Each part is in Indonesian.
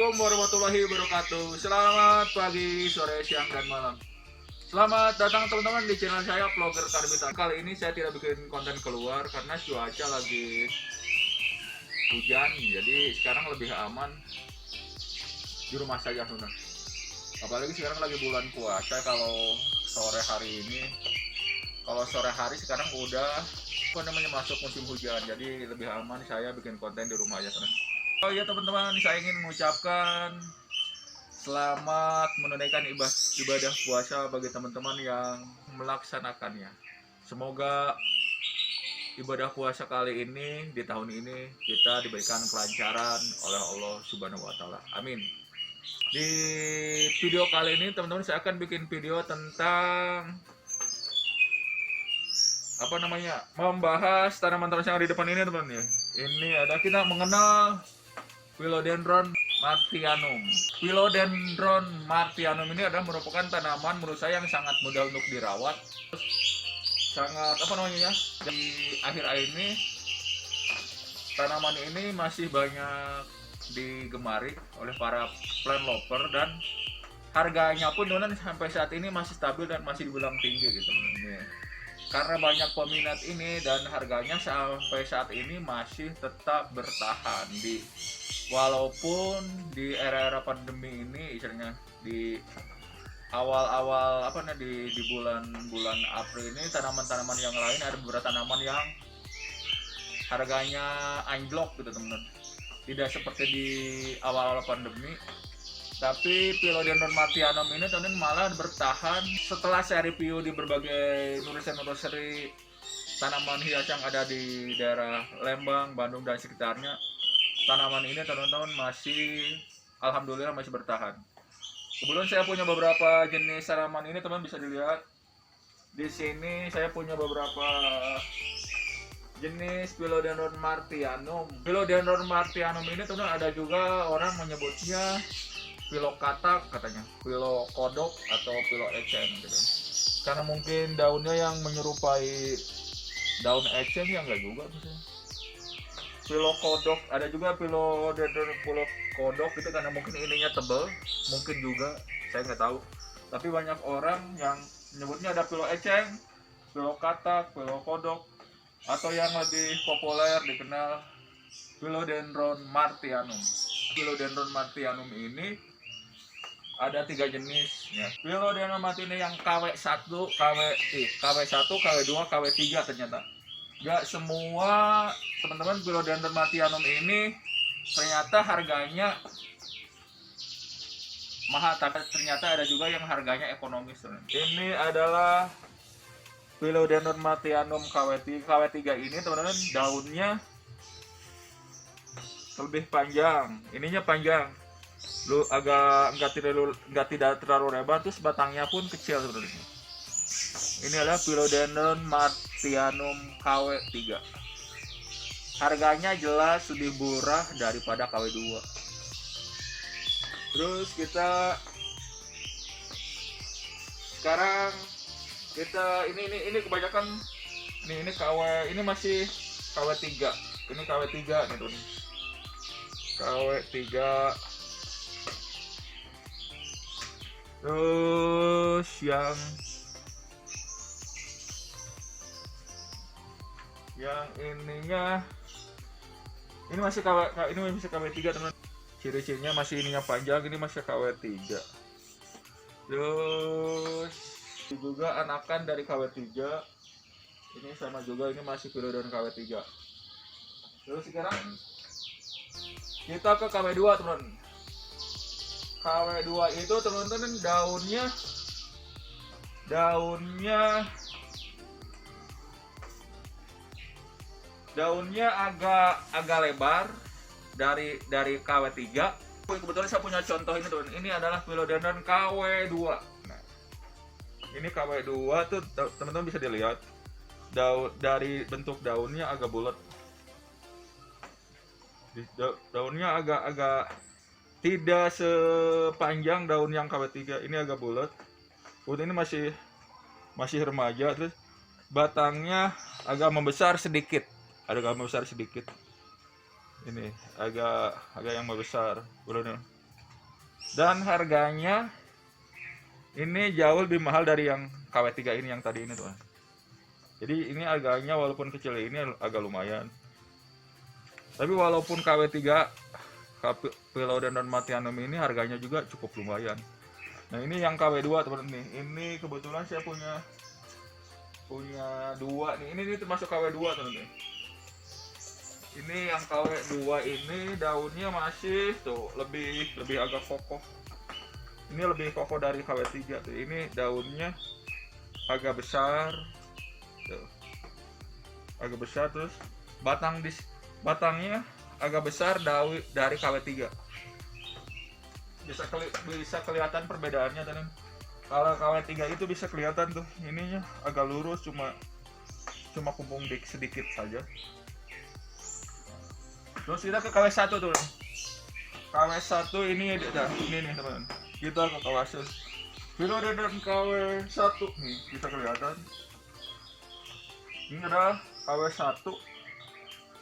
Assalamualaikum warahmatullahi wabarakatuh. Selamat pagi, sore, siang, dan malam. Selamat datang teman-teman di channel saya Vlogger Karbita. Kali ini saya tidak bikin konten keluar karena cuaca lagi hujan. Jadi sekarang lebih aman di rumah saja, teman. Apalagi sekarang lagi bulan puasa. Kalau sore hari sekarang udah masuk musim hujan. Jadi lebih aman saya bikin konten di rumah aja, teman. Oh iya teman-teman, saya ingin mengucapkan selamat menunaikan ibadah puasa bagi teman-teman yang melaksanakannya. Semoga ibadah puasa kali ini, di tahun ini, kita diberikan kelancaran oleh Allah Subhanahu wa Ta'ala. Amin. Di video kali ini teman-teman saya akan bikin video tentang membahas tanaman-tanaman yang ada di depan ini, teman-teman ya. Ini ada kita mengenal Philodendron Martianum. Philodendron Martianum ini adalah merupakan tanaman menurut saya yang sangat mudah untuk dirawat. Sangat di akhir-akhir ini tanaman ini masih banyak digemari oleh para plant lover dan harganya pun sampai saat ini masih stabil dan masih dibilang tinggi gitu. Karena banyak peminat ini dan harganya sampai saat ini masih tetap bertahan walaupun di era-era pandemi ini, istilahnya di awal-awal di bulan-bulan April ini, tanaman-tanaman yang lain ada beberapa tanaman yang harganya anjlok gitu teman-teman. Tidak seperti di awal-awal pandemi. Tapi Philodendron Martianum ini teman-teman malah bertahan setelah saya review di berbagai nursery tanaman hias yang ada di daerah Lembang, Bandung dan sekitarnya. Tanaman ini teman-teman alhamdulillah masih bertahan. Kemudian saya punya beberapa jenis tanaman ini, teman bisa dilihat. Di sini saya punya beberapa jenis Philodendron Martianum. Philodendron Martianum ini teman-teman ada juga orang menyebutnya Philokata katanya, Philokodok atau Philoechem gitu. Karena mungkin daunnya yang menyerupai daun eceng ya enggak juga misalnya. Philokodok, ada juga Philodendron Philokodok itu karena mungkin ininya tebal, mungkin juga saya nggak tahu. Tapi banyak orang yang menyebutnya ada Philoechem, Philokata, Philokodok, atau yang lebih populer dikenal Philodendron Martianum. Philodendron Martianum ini ada 3 jenis ya. Philodendron Martianum yang KW1, KW2, KW3 ternyata. Gak semua teman-teman Philodendron Martianum ini ternyata harganya mahal, tapi ternyata ada juga yang harganya ekonomis, teman. Ini adalah Philodendron Martianum KW3 ini teman-teman, daunnya lebih panjang, ininya panjang, nggak tidak terlalu lebar, terus batangnya pun kecil sebenarnya. Ini adalah Philodendron Martianum KW3. Harganya jelas lebih murah daripada KW2. Terus sekarang ini kebanyakan ini ini masih KW3. Ini KW3 nih tuh. KW3. Terus yang ininya ini masih KW3 teman. Ciri-cirinya masih ininya panjang, ini masih KW3. Terus juga anakan dari KW3 ini sama juga, ini masih Philodendron KW3. Terus sekarang kita ke KW2 teman. KW2 itu teman-teman daunnya agak lebar dari KW3. Kebetulan saya punya contoh ini teman. Ini adalah Philodendron KW2. Nah, ini KW2 tuh teman-teman bisa dilihat dari bentuk daunnya agak bulat. Daunnya agak tidak sepanjang daun yang KW3, ini agak bulat. Ini masih remaja, terus batangnya agak membesar sedikit. Ini agak yang membesar. Dan harganya ini jauh lebih mahal dari yang KW3 ini yang tadi ini tuh. Jadi ini harganya walaupun kecil ini agak lumayan. Tapi walaupun KW3 Philodendron Martianum ini harganya juga cukup lumayan. Nah ini yang KW2 teman-teman nih. Ini kebetulan saya punya dua nih. Ini termasuk KW2 teman-teman. Ini yang KW2 ini daunnya masih tuh lebih agak kokoh. Ini lebih kokoh dari KW3 tuh. Ini daunnya agak besar. Tuh. Agak besar, terus batangnya agak besar dari KW3. Bisa kelihatan perbedaannya teman. Kalau KW3 itu bisa kelihatan tuh, ininya agak lurus, cuma kumpung sedikit saja. Terus kita ke KW1 tuh. KW1 ini nih teman. Kita ke KW1. Philodendron KW1 nih bisa kelihatan. Ini adalah KW1.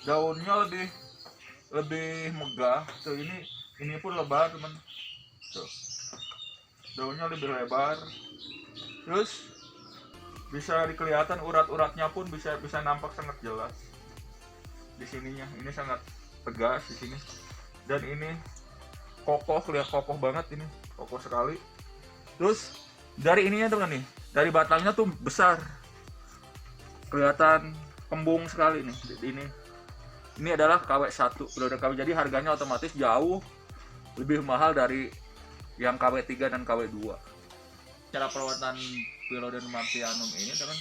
Daunnya lebih megah. Tuh ini pun lebar teman. Tuh. Daunnya lebih lebar. Terus bisa kelihatan urat-uratnya pun bisa nampak sangat jelas. Di sininya ini sangat tegas di sini. Dan ini kokoh, lihat kokoh banget ini, kokoh sekali. Terus dari ininya teman nih, dari batangnya tuh besar, kelihatan kembung sekali nih. Ini adalah KW1 Philodendron KW, jadi harganya otomatis jauh lebih mahal dari yang KW3 dan KW2. Cara perawatan Philodendron Martianum ini teman,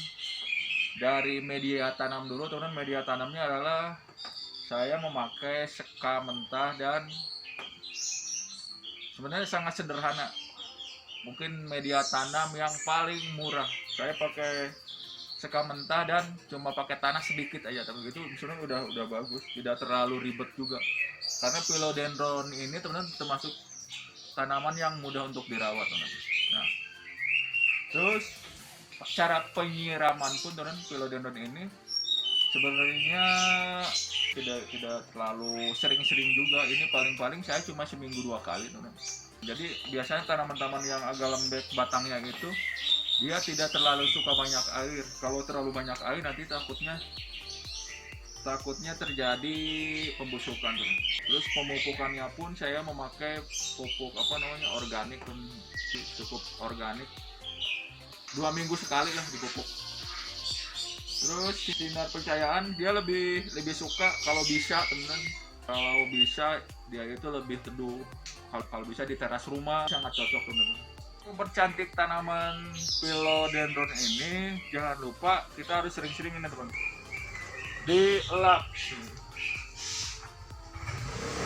dari media tanam dulu teman. Media tanamnya adalah saya memakai seka mentah dan sebenarnya sangat sederhana. Mungkin media tanam yang paling murah. Saya pakai seka mentah dan cuma pakai tanah sedikit aja, tapi itu misalnya udah bagus, tidak terlalu ribet juga. Karena Philodendron ini teman-teman termasuk tanaman yang mudah untuk dirawat teman. Nah, terus cara penyiraman pun teman, Philodendron ini sebenarnya tidak terlalu sering-sering juga. Ini paling saya cuma seminggu 2 kali teman. Jadi biasanya tanaman-tanaman yang agak lembek batangnya gitu, dia tidak terlalu suka banyak air. Kalau terlalu banyak air nanti takutnya terjadi pembusukan teman. Terus pemupukannya pun saya memakai pupuk organik pun cukup organik. 2 minggu sekali lah dipupuk. Terus sinar pencahayaan dia lebih suka kalau bisa teman. Kalau bisa dia itu lebih teduh. Kalau bisa di teras rumah sangat cocok teman. Mempercantik tanaman Philodendron ini jangan lupa kita harus sering-sering ini teman. Dilap.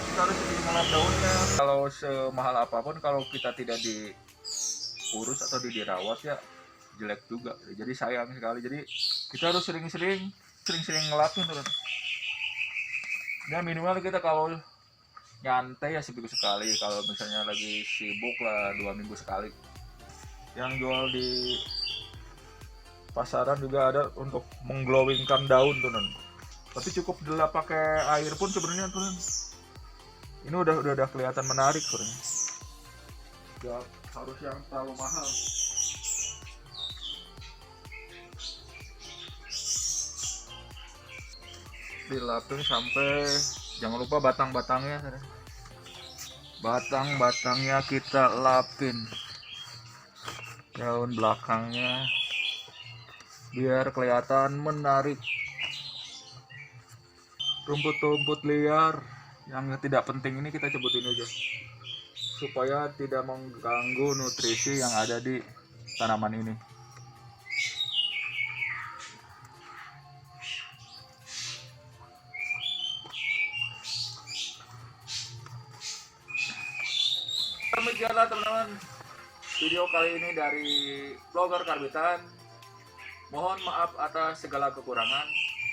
Kita harus sering ngelap daunnya. Kalau semahal apapun kalau kita tidak diurus atau dirawat ya jelek juga. Jadi sayang sekali. Jadi kita harus sering-sering ngelapin teman. Dan minimal kita kalau nyantai ya seminggu sekali. Kalau misalnya lagi sibuk lah 2 minggu sekali. Yang jual di pasaran juga ada untuk mengglowingkan daun teman. Tapi cukup dilap pakai air pun sebenarnya teman. Ini udah kelihatan menarik sebenarnya. Gak harus yang terlalu mahal. Dilapin sampai jangan lupa batang-batangnya kita lapin, daun belakangnya biar kelihatan menarik. Rumput-rumput liar yang tidak penting ini kita cabutin aja supaya tidak mengganggu nutrisi yang ada di tanaman ini. Demikianlah teman-teman video kali ini dari Vlogger Karbitan. Mohon maaf atas segala kekurangan.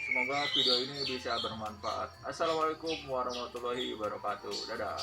Semoga video ini bisa bermanfaat. Assalamualaikum warahmatullahi wabarakatuh. Dadah.